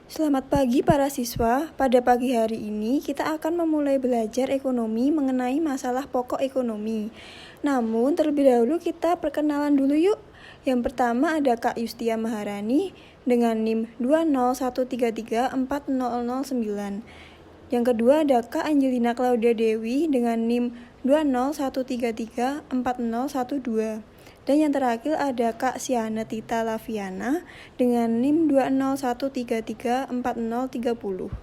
Selamat pagi para siswa. Pada pagi hari ini kita akan memulai belajar ekonomi mengenai masalah pokok ekonomi. Namun terlebih dahulu kita perkenalan dulu yuk. Yang pertama ada Kak Yustia Maharani dengan NIM 201334009. Yang kedua ada Kak Angelina Claudia Dewi dengan NIM 201334012. Dan yang terakhir ada Kak Siana Tita Laviana dengan NIM 201334030.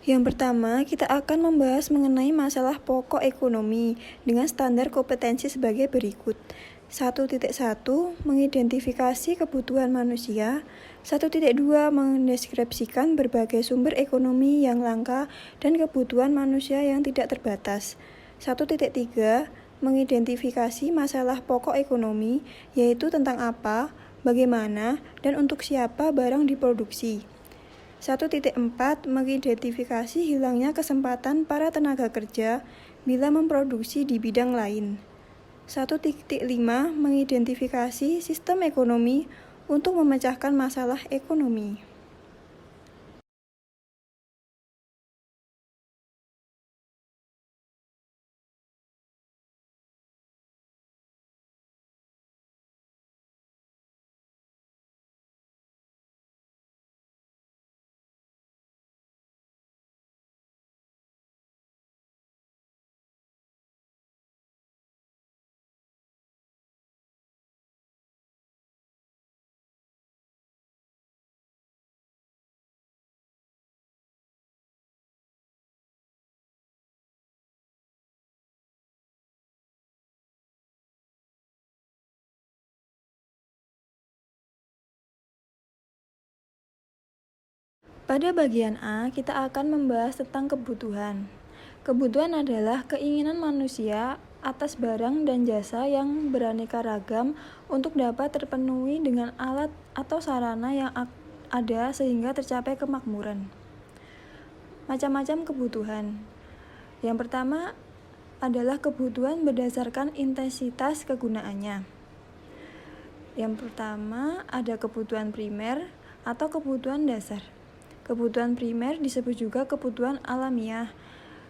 Yang pertama, kita akan membahas mengenai masalah pokok ekonomi dengan standar kompetensi sebagai berikut. 1.1 Mengidentifikasi kebutuhan manusia. 1.2 Mendeskripsikan berbagai sumber ekonomi yang langka dan kebutuhan manusia yang tidak terbatas. 1.3 Mengidentifikasi masalah pokok ekonomi, yaitu tentang apa, bagaimana, dan untuk siapa barang diproduksi. 1.4 Mengidentifikasi hilangnya kesempatan para tenaga kerja bila memproduksi di bidang lain. 1.5 Mengidentifikasi sistem ekonomi untuk memecahkan masalah ekonomi. Pada bagian A, kita akan membahas tentang kebutuhan. Kebutuhan adalah keinginan manusia atas barang dan jasa yang beraneka ragam untuk dapat terpenuhi dengan alat atau sarana yang ada sehingga tercapai kemakmuran. Macam-macam kebutuhan. Yang pertama adalah kebutuhan berdasarkan intensitas kegunaannya. Yang pertama ada kebutuhan primer atau kebutuhan dasar. Kebutuhan primer disebut juga kebutuhan alamiah.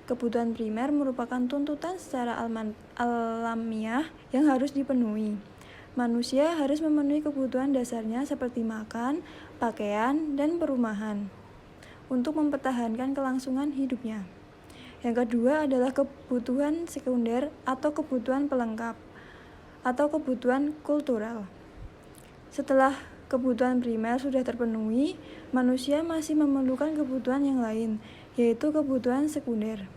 Kebutuhan primer merupakan tuntutan secara alamiah yang harus dipenuhi. Manusia harus memenuhi kebutuhan dasarnya seperti makan, pakaian, dan perumahan untuk mempertahankan kelangsungan hidupnya. Yang kedua adalah kebutuhan sekunder atau kebutuhan pelengkap atau kebutuhan kultural. Setelah kebutuhan primer sudah terpenuhi, manusia masih memerlukan kebutuhan yang lain, yaitu kebutuhan sekunder.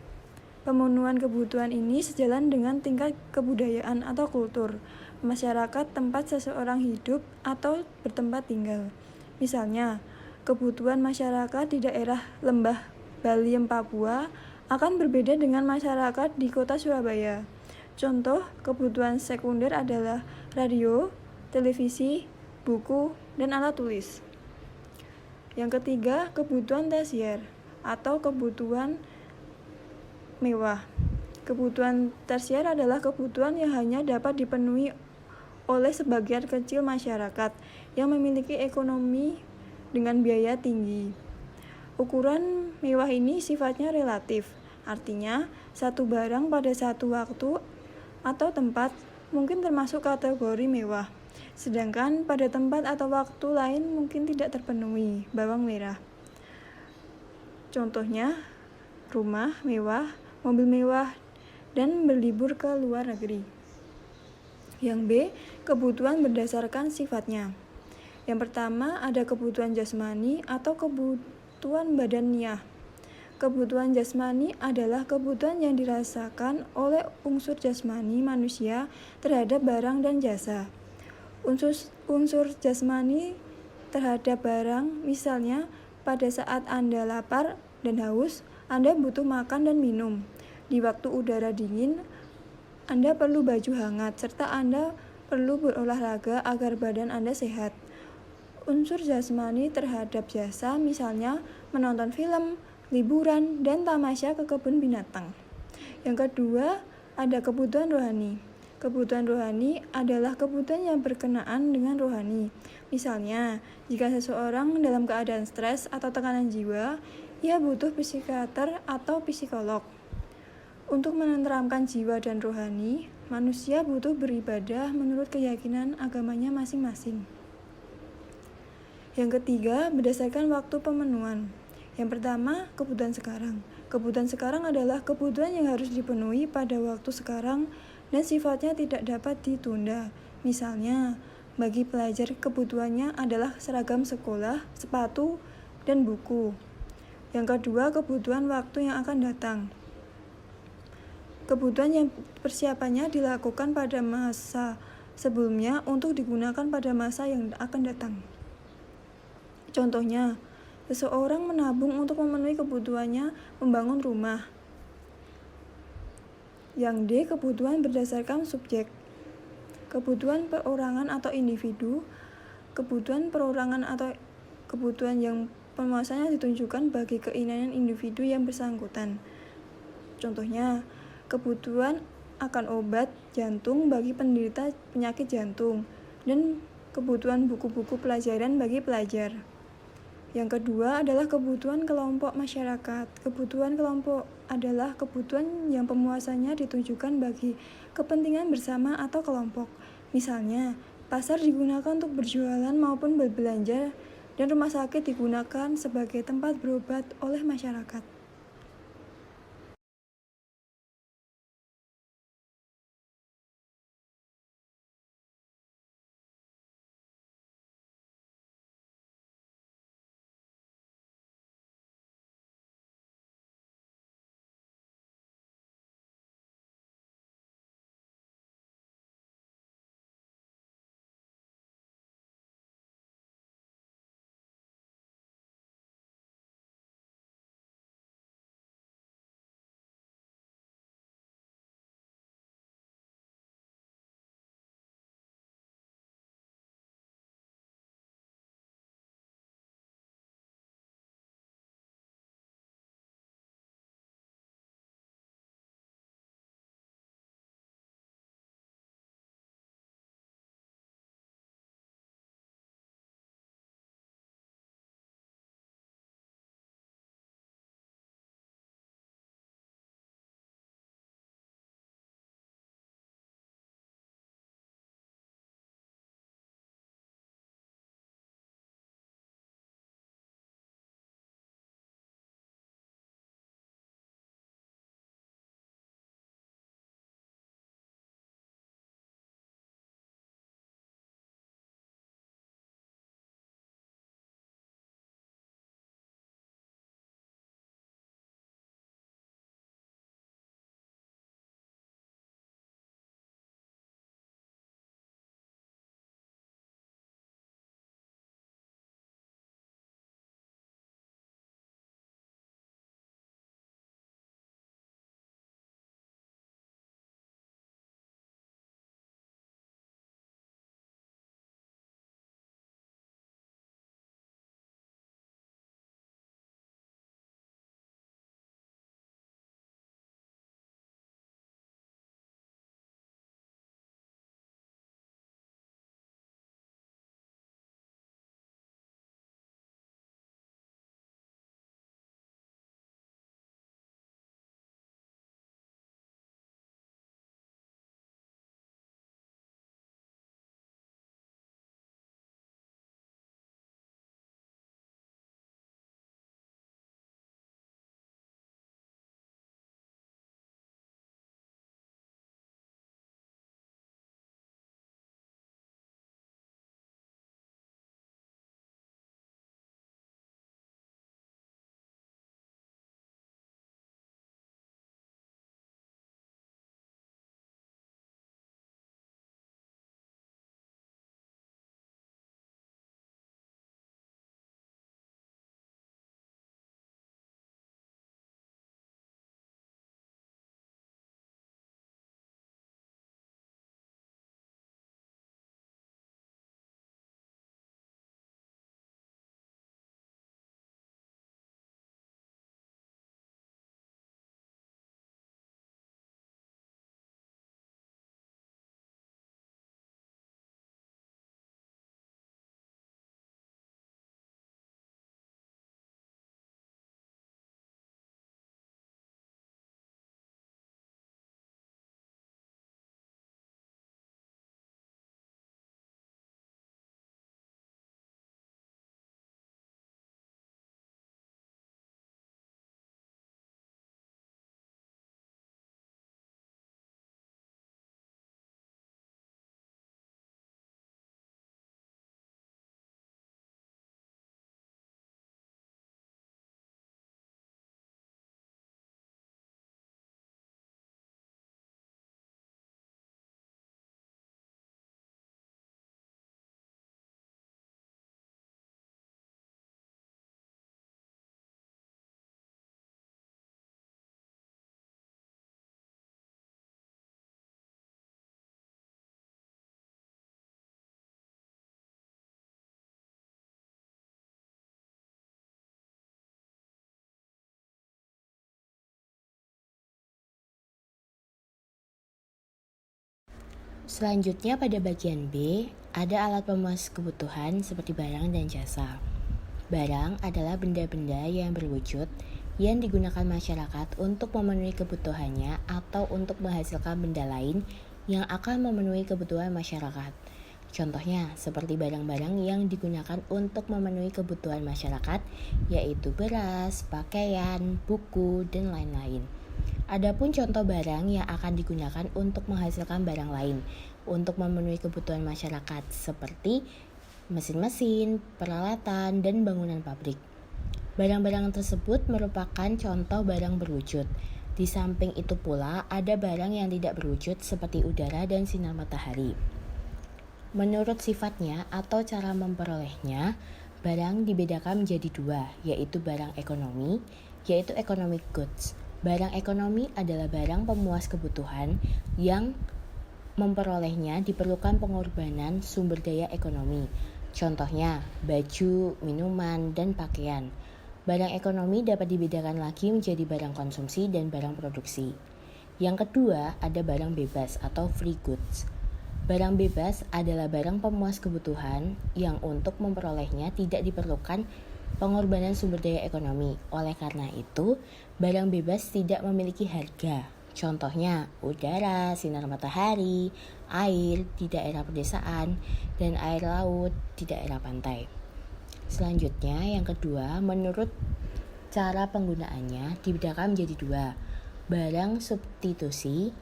Pemenuhan kebutuhan ini sejalan dengan tingkat kebudayaan atau kultur masyarakat tempat seseorang hidup atau bertempat tinggal. Misalnya, kebutuhan masyarakat di daerah lembah Baliem, Papua akan berbeda dengan masyarakat di kota Surabaya. Contoh kebutuhan sekunder adalah radio, televisi, buku, dan alat tulis. Yang ketiga, kebutuhan tersier atau kebutuhan mewah. Kebutuhan tersier adalah kebutuhan yang hanya dapat dipenuhi oleh sebagian kecil masyarakat yang memiliki ekonomi dengan biaya tinggi. Ukuran mewah ini sifatnya relatif, artinya satu barang pada satu waktu atau tempat mungkin termasuk kategori mewah. Sedangkan pada tempat atau waktu lain mungkin tidak terpenuhi bawang merah. Contohnya, rumah mewah, mobil mewah, dan berlibur ke luar negeri. Yang B, kebutuhan berdasarkan sifatnya. Yang pertama ada kebutuhan jasmani atau kebutuhan badaniah. Kebutuhan jasmani adalah kebutuhan yang dirasakan oleh unsur jasmani manusia terhadap barang dan jasa. Unsur jasmani terhadap barang, misalnya pada saat Anda lapar dan haus, Anda butuh makan dan minum. Di waktu udara dingin, Anda perlu baju hangat, serta Anda perlu berolahraga agar badan Anda sehat. Unsur jasmani terhadap jasa, misalnya menonton film, liburan, dan tamasya ke kebun binatang. Yang kedua, ada kebutuhan rohani. Kebutuhan rohani adalah kebutuhan yang berkenaan dengan rohani. Misalnya, jika seseorang dalam keadaan stres atau tekanan jiwa, ia butuh psikiater atau psikolog. Untuk menenteramkan jiwa dan rohani, manusia butuh beribadah menurut keyakinan agamanya masing-masing. Yang ketiga, berdasarkan waktu pemenuhan. Yang pertama, kebutuhan sekarang. Kebutuhan sekarang adalah kebutuhan yang harus dipenuhi pada waktu sekarang dan sifatnya tidak dapat ditunda. Misalnya, bagi pelajar kebutuhannya adalah seragam sekolah, sepatu, dan buku. Yang kedua, kebutuhan waktu yang akan datang. Kebutuhan yang persiapannya dilakukan pada masa sebelumnya untuk digunakan pada masa yang akan datang. Contohnya, seseorang menabung untuk memenuhi kebutuhannya membangun rumah. Yang D, kebutuhan berdasarkan subjek. Kebutuhan perorangan atau individu. Kebutuhan perorangan atau kebutuhan yang pemuasannya ditunjukkan bagi keinginan individu yang bersangkutan. Contohnya, kebutuhan akan obat jantung bagi penderita penyakit jantung dan kebutuhan buku-buku pelajaran bagi pelajar. Yang kedua adalah kebutuhan kelompok masyarakat. Kebutuhan kelompok adalah kebutuhan yang pemuasannya ditujukan bagi kepentingan bersama atau kelompok. Misalnya, pasar digunakan untuk berjualan maupun berbelanja, dan rumah sakit digunakan sebagai tempat berobat oleh masyarakat. Selanjutnya pada bagian B, ada alat pemuas kebutuhan seperti barang dan jasa. Barang adalah benda-benda yang berwujud yang digunakan masyarakat untuk memenuhi kebutuhannya atau untuk menghasilkan benda lain yang akan memenuhi kebutuhan masyarakat. Contohnya seperti barang-barang yang digunakan untuk memenuhi kebutuhan masyarakat, yaitu beras, pakaian, buku, dan lain-lain. Adapun contoh barang yang akan digunakan untuk menghasilkan barang lain untuk memenuhi kebutuhan masyarakat seperti mesin-mesin, peralatan, dan bangunan pabrik. Barang-barang tersebut merupakan contoh barang berwujud. Di samping itu pula ada barang yang tidak berwujud seperti udara dan sinar matahari. Menurut sifatnya atau cara memperolehnya, barang dibedakan menjadi dua, yaitu barang ekonomi, yaitu economic goods. Barang ekonomi adalah barang pemuas kebutuhan yang memperolehnya diperlukan pengorbanan sumber daya ekonomi. Contohnya, baju, minuman, dan pakaian. Barang ekonomi dapat dibedakan lagi menjadi barang konsumsi dan barang produksi. Yang kedua, ada barang bebas atau free goods. Barang bebas adalah barang pemuas kebutuhan yang untuk memperolehnya tidak diperlukan pengorbanan sumber daya ekonomi. Oleh karena itu, barang bebas tidak memiliki harga. Contohnya, udara, sinar matahari, air di daerah pedesaan, dan air laut di daerah pantai. Selanjutnya, yang kedua, menurut cara penggunaannya dibedakan menjadi dua. Barang substitusi,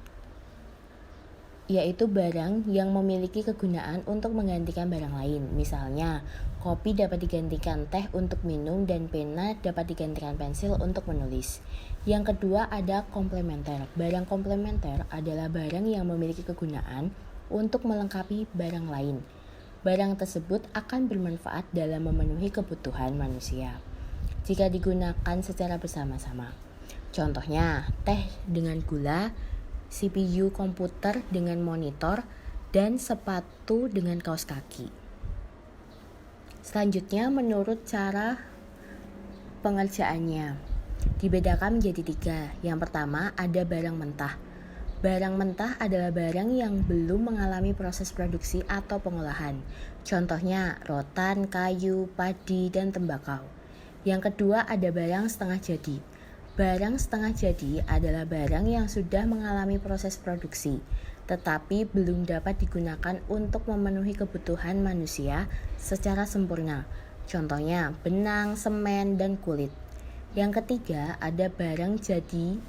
yaitu barang yang memiliki kegunaan untuk menggantikan barang lain. Misalnya, kopi dapat digantikan teh untuk minum dan pena dapat digantikan pensil untuk menulis. Yang kedua ada komplementer. Barang komplementer adalah barang yang memiliki kegunaan untuk melengkapi barang lain. Barang tersebut akan bermanfaat dalam memenuhi kebutuhan manusia jika digunakan secara bersama-sama. Contohnya, teh dengan gula, CPU komputer dengan monitor, dan sepatu dengan kaos kaki. Selanjutnya, menurut cara pengerjaannya, dibedakan menjadi tiga. Yang pertama, ada barang mentah. Barang mentah adalah barang yang belum mengalami proses produksi atau pengolahan. Contohnya, rotan, kayu, padi, dan tembakau. Yang kedua, ada barang setengah jadi. Barang setengah jadi adalah barang yang sudah mengalami proses produksi, tetapi belum dapat digunakan untuk memenuhi kebutuhan manusia secara sempurna. Contohnya, benang, semen, dan kulit. Yang ketiga, ada barang jadi.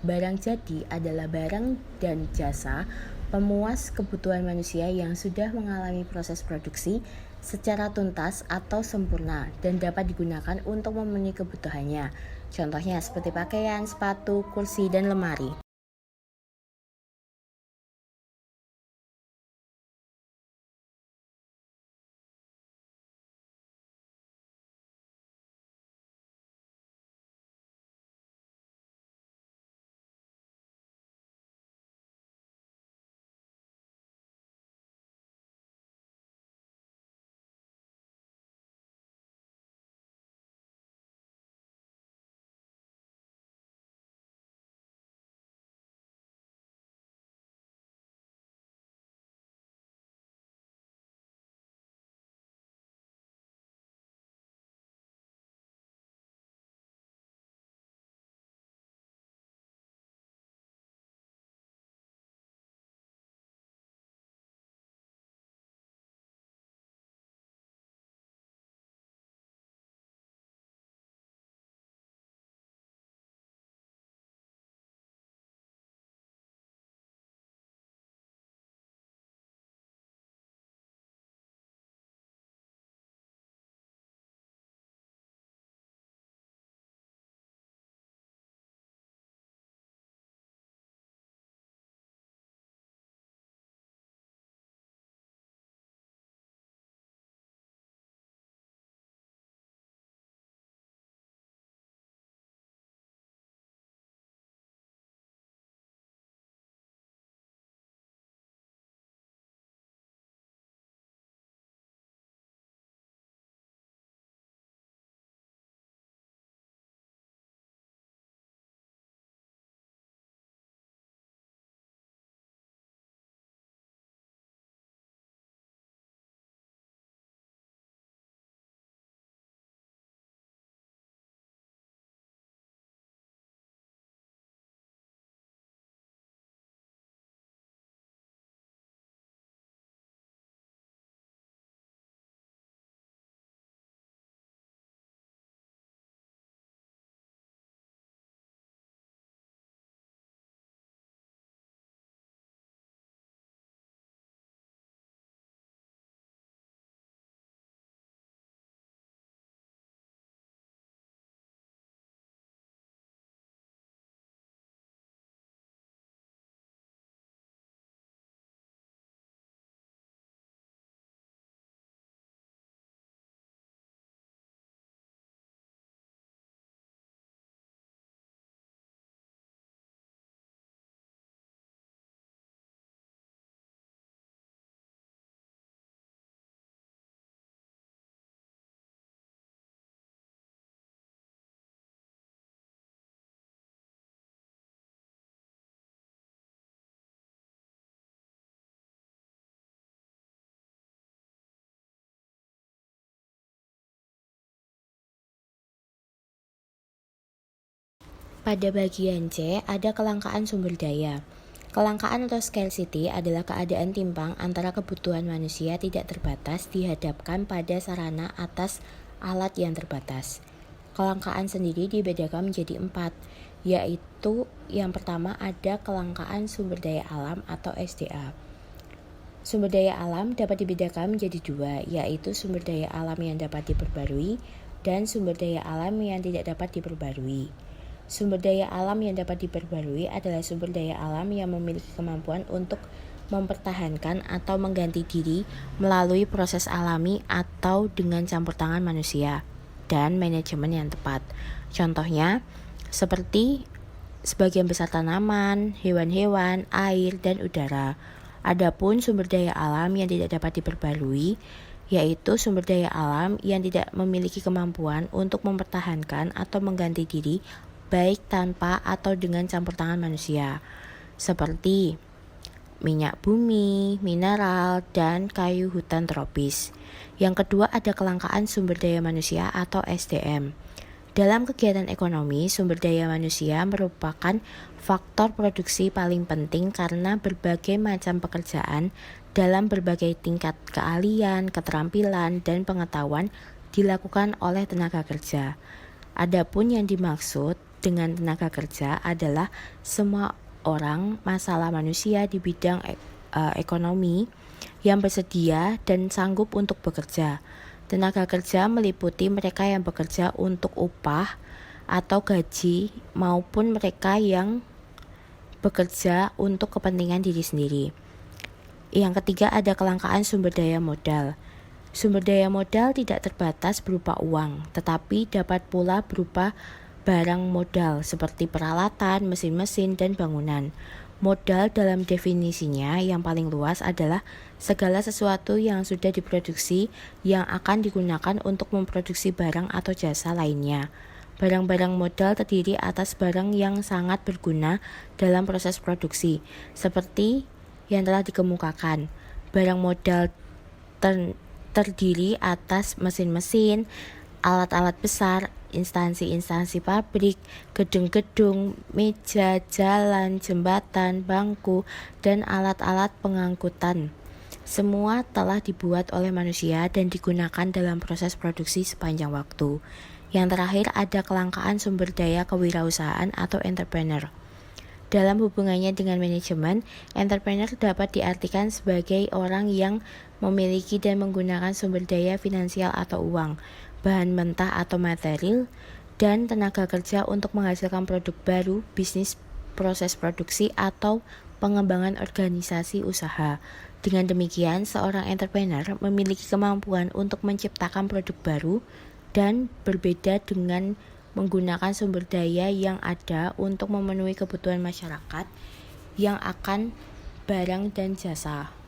Barang jadi adalah barang dan jasa pemuas kebutuhan manusia yang sudah mengalami proses produksi secara tuntas atau sempurna dan dapat digunakan untuk memenuhi kebutuhannya. Contohnya seperti pakaian, sepatu, kursi, dan lemari. Pada bagian C, ada kelangkaan sumber daya. Kelangkaan atau scarcity adalah keadaan timpang antara kebutuhan manusia tidak terbatas dihadapkan pada sarana atas alat yang terbatas. Kelangkaan sendiri dibedakan menjadi 4, yaitu yang pertama ada kelangkaan sumber daya alam atau SDA. Sumber daya alam dapat dibedakan menjadi 2, yaitu sumber daya alam yang dapat diperbarui dan sumber daya alam yang tidak dapat diperbarui. Sumber daya alam yang dapat diperbarui adalah sumber daya alam yang memiliki kemampuan untuk mempertahankan atau mengganti diri melalui proses alami atau dengan campur tangan manusia dan manajemen yang tepat. Contohnya, seperti sebagian besar tanaman, hewan-hewan, air, dan udara. Adapun sumber daya alam yang tidak dapat diperbarui, yaitu sumber daya alam yang tidak memiliki kemampuan untuk mempertahankan atau mengganti diri baik tanpa atau dengan campur tangan manusia, seperti minyak bumi, mineral, dan kayu hutan tropis. Yang kedua ada kelangkaan sumber daya manusia atau SDM. Dalam kegiatan ekonomi, sumber daya manusia merupakan faktor produksi paling penting karena berbagai macam pekerjaan dalam berbagai tingkat keahlian, keterampilan, dan pengetahuan dilakukan oleh tenaga kerja. Adapun yang dimaksud dengan tenaga kerja adalah semua orang masalah manusia di bidang ekonomi yang bersedia dan sanggup untuk bekerja. Tenaga kerja meliputi mereka yang bekerja untuk upah atau gaji maupun mereka yang bekerja untuk kepentingan diri sendiri. Yang ketiga ada kelangkaan sumber daya modal. Sumber daya modal tidak terbatas berupa uang, tetapi dapat pula berupa barang modal seperti peralatan, mesin-mesin, dan bangunan. Modal dalam definisinya yang paling luas adalah segala sesuatu yang sudah diproduksi yang akan digunakan untuk memproduksi barang atau jasa lainnya. Barang-barang modal terdiri atas barang yang sangat berguna dalam proses produksi, seperti yang telah dikemukakan. Barang modal terdiri atas mesin-mesin, alat-alat besar, instansi-instansi pabrik, gedung-gedung, meja, jalan, jembatan, bangku, dan alat-alat pengangkutan. Semua telah dibuat oleh manusia dan digunakan dalam proses produksi sepanjang waktu. Yang terakhir ada kelangkaan sumber daya kewirausahaan atau entrepreneur. Dalam hubungannya dengan manajemen, entrepreneur dapat diartikan sebagai orang yang memiliki dan menggunakan sumber daya finansial atau uang, bahan mentah atau material, dan tenaga kerja untuk menghasilkan produk baru, bisnis, proses produksi, atau pengembangan organisasi usaha. Dengan demikian, seorang entrepreneur memiliki kemampuan untuk menciptakan produk baru dan berbeda dengan menggunakan sumber daya yang ada untuk memenuhi kebutuhan masyarakat yang akan barang dan jasa.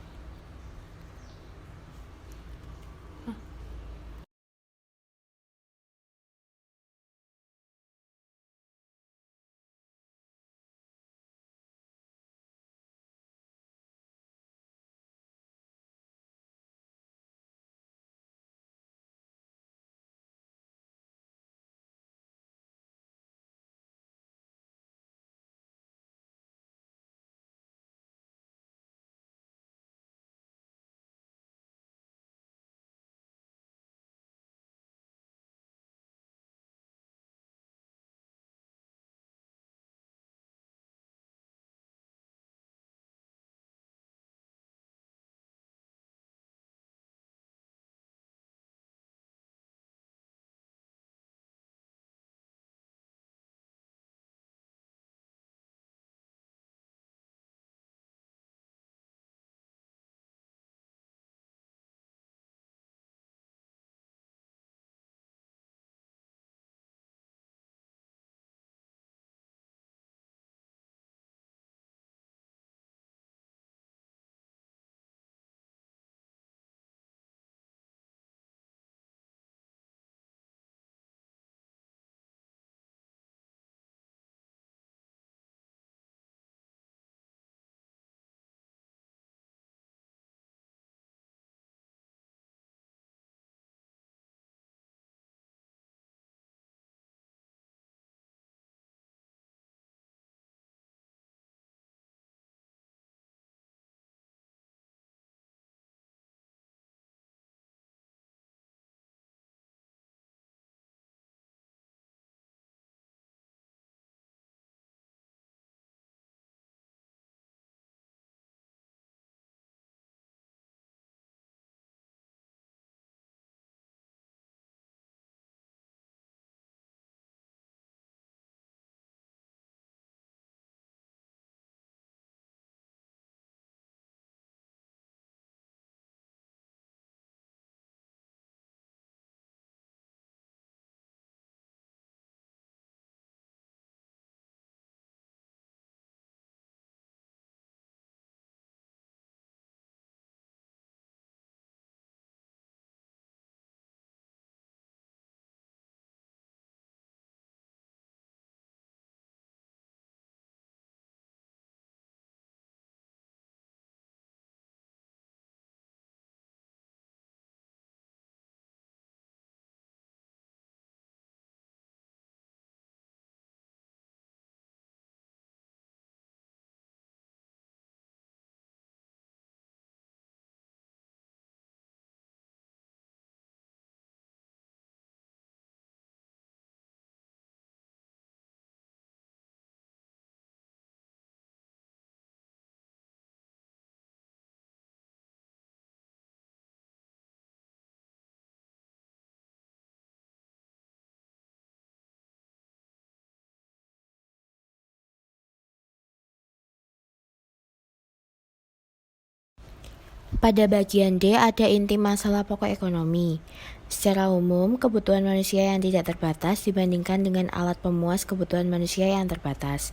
Pada bagian D ada inti masalah pokok ekonomi. Secara umum, kebutuhan manusia yang tidak terbatas dibandingkan dengan alat pemuas kebutuhan manusia yang terbatas.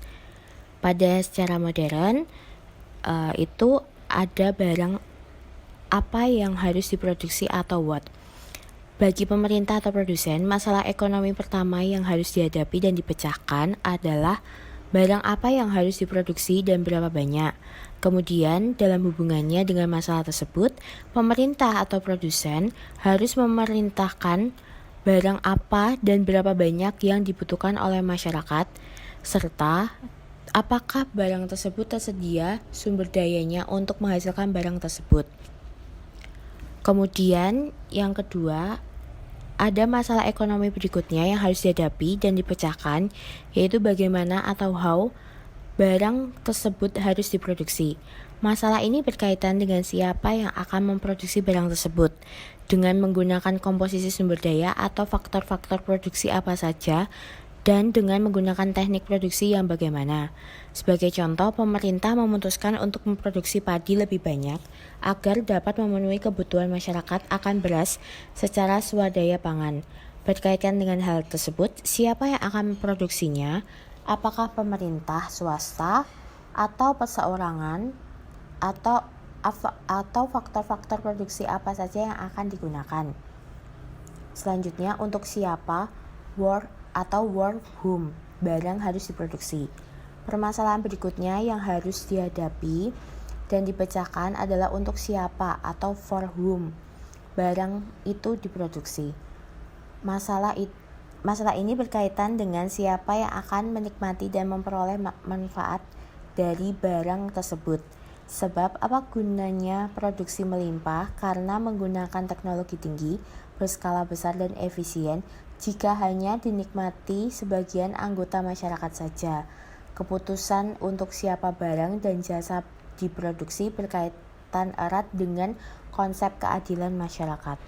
Pada secara modern, itu ada barang apa yang harus diproduksi atau what. Bagi pemerintah atau produsen, masalah ekonomi pertama yang harus dihadapi dan dipecahkan adalah barang apa yang harus diproduksi dan berapa banyak. Kemudian, dalam hubungannya dengan masalah tersebut, pemerintah atau produsen harus memerintahkan barang apa dan berapa banyak yang dibutuhkan oleh masyarakat, serta apakah barang tersebut tersedia sumber dayanya untuk menghasilkan barang tersebut. Kemudian, yang kedua, ada masalah ekonomi berikutnya yang harus dihadapi dan dipecahkan, yaitu bagaimana atau how barang tersebut harus diproduksi. Masalah ini berkaitan dengan siapa yang akan memproduksi barang tersebut, dengan menggunakan komposisi sumber daya atau faktor-faktor produksi apa saja, dan dengan menggunakan teknik produksi yang bagaimana. Sebagai contoh, pemerintah memutuskan untuk memproduksi padi lebih banyak agar dapat memenuhi kebutuhan masyarakat akan beras secara swadaya pangan. Berkaitan dengan hal tersebut, siapa yang akan memproduksinya? Apakah pemerintah, swasta, atau perseorangan, atau faktor-faktor produksi apa saja yang akan digunakan? Selanjutnya, untuk siapa, where, atau whom barang harus diproduksi. Permasalahan berikutnya yang harus dihadapi dan dipecahkan adalah untuk siapa atau for whom barang itu diproduksi. Masalah ini berkaitan dengan siapa yang akan menikmati dan memperoleh manfaat dari barang tersebut. Sebab apa gunanya produksi melimpah karena menggunakan teknologi tinggi, berskala besar dan efisien jika hanya dinikmati sebagian anggota masyarakat saja. Keputusan untuk siapa barang dan jasa diproduksi berkaitan erat dengan konsep keadilan masyarakat.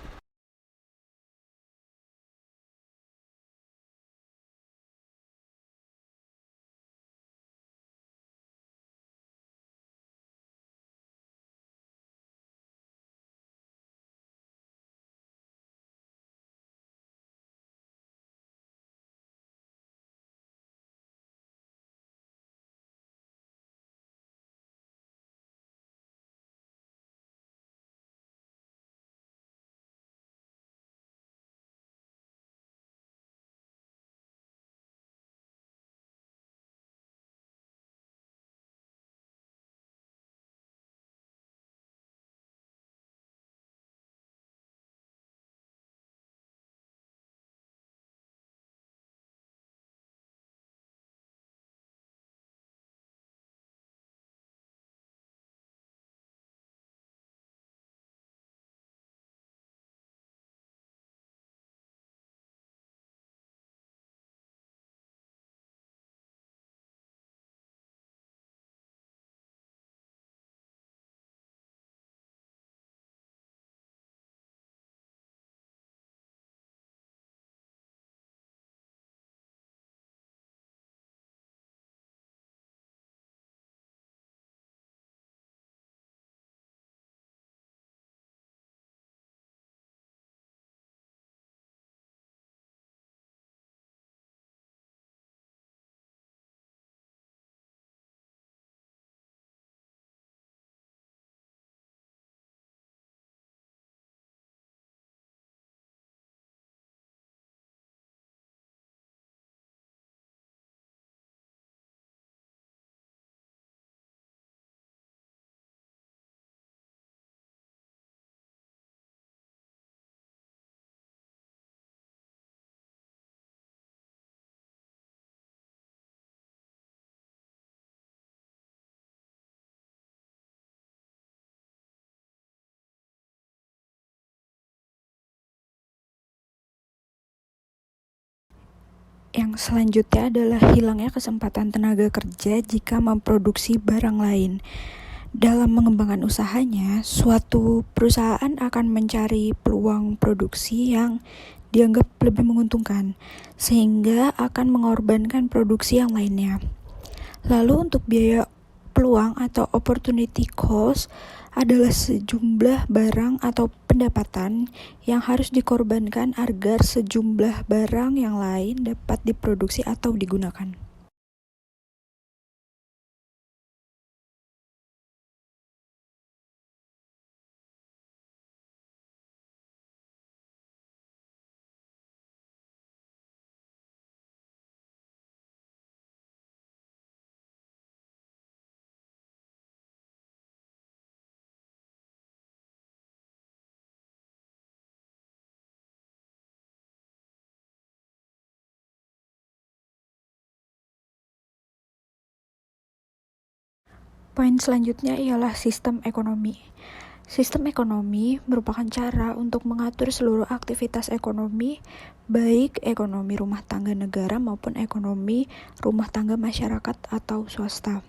Yang selanjutnya adalah hilangnya kesempatan tenaga kerja jika memproduksi barang lain. Dalam mengembangkan usahanya, suatu perusahaan akan mencari peluang produksi yang dianggap lebih menguntungkan, sehingga akan mengorbankan produksi yang lainnya. Lalu untuk biaya peluang atau opportunity cost adalah sejumlah barang atau pendapatan yang harus dikorbankan agar sejumlah barang yang lain dapat diproduksi atau digunakan. Poin selanjutnya ialah sistem ekonomi. Sistem ekonomi merupakan cara untuk mengatur seluruh aktivitas ekonomi, baik ekonomi rumah tangga negara maupun ekonomi rumah tangga masyarakat atau swasta.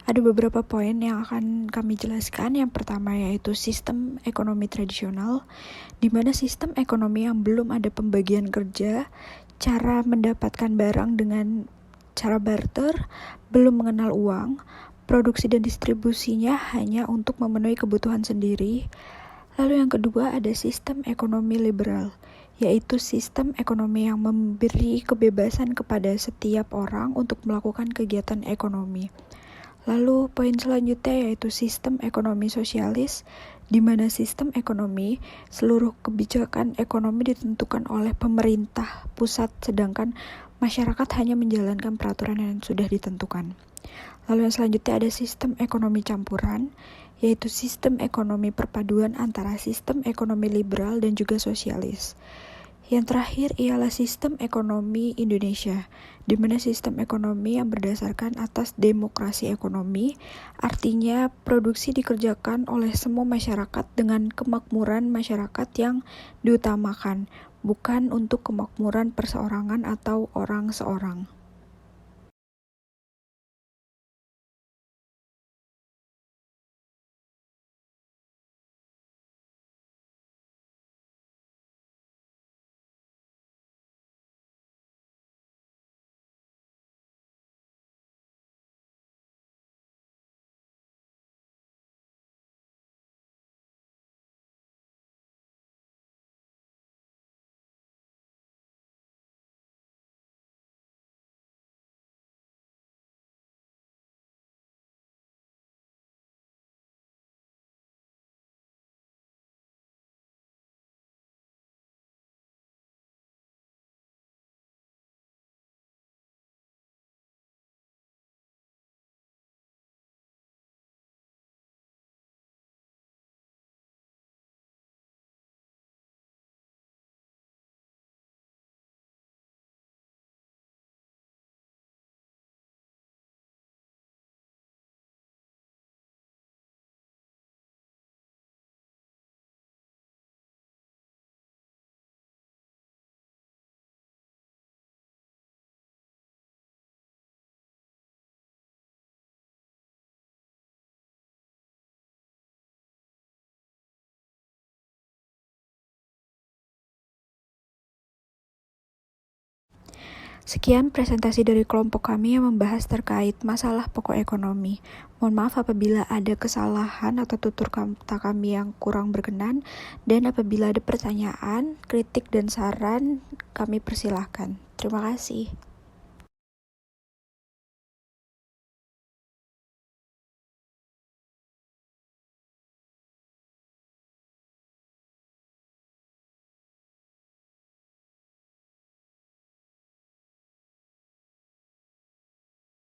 Ada beberapa poin yang akan kami jelaskan. Yang pertama yaitu sistem ekonomi tradisional, di mana sistem ekonomi yang belum ada pembagian kerja, cara mendapatkan barang dengan cara barter, belum mengenal uang, produksi dan distribusinya hanya untuk memenuhi kebutuhan sendiri. Lalu yang kedua ada sistem ekonomi liberal, yaitu sistem ekonomi yang memberi kebebasan kepada setiap orang untuk melakukan kegiatan ekonomi. Lalu poin selanjutnya yaitu sistem ekonomi sosialis, di mana sistem ekonomi, seluruh kebijakan ekonomi ditentukan oleh pemerintah pusat, sedangkan masyarakat hanya menjalankan peraturan yang sudah ditentukan. Lalu yang selanjutnya ada sistem ekonomi campuran, yaitu sistem ekonomi perpaduan antara sistem ekonomi liberal dan juga sosialis. Yang terakhir ialah sistem ekonomi Indonesia, di mana sistem ekonomi yang berdasarkan atas demokrasi ekonomi, artinya produksi dikerjakan oleh semua masyarakat dengan kemakmuran masyarakat yang diutamakan, bukan untuk kemakmuran perseorangan atau orang seorang. Sekian presentasi dari kelompok kami yang membahas terkait masalah pokok ekonomi. Mohon maaf apabila ada kesalahan atau tutur kata kami yang kurang berkenan, dan apabila ada pertanyaan, kritik, dan saran, kami persilahkan. Terima kasih.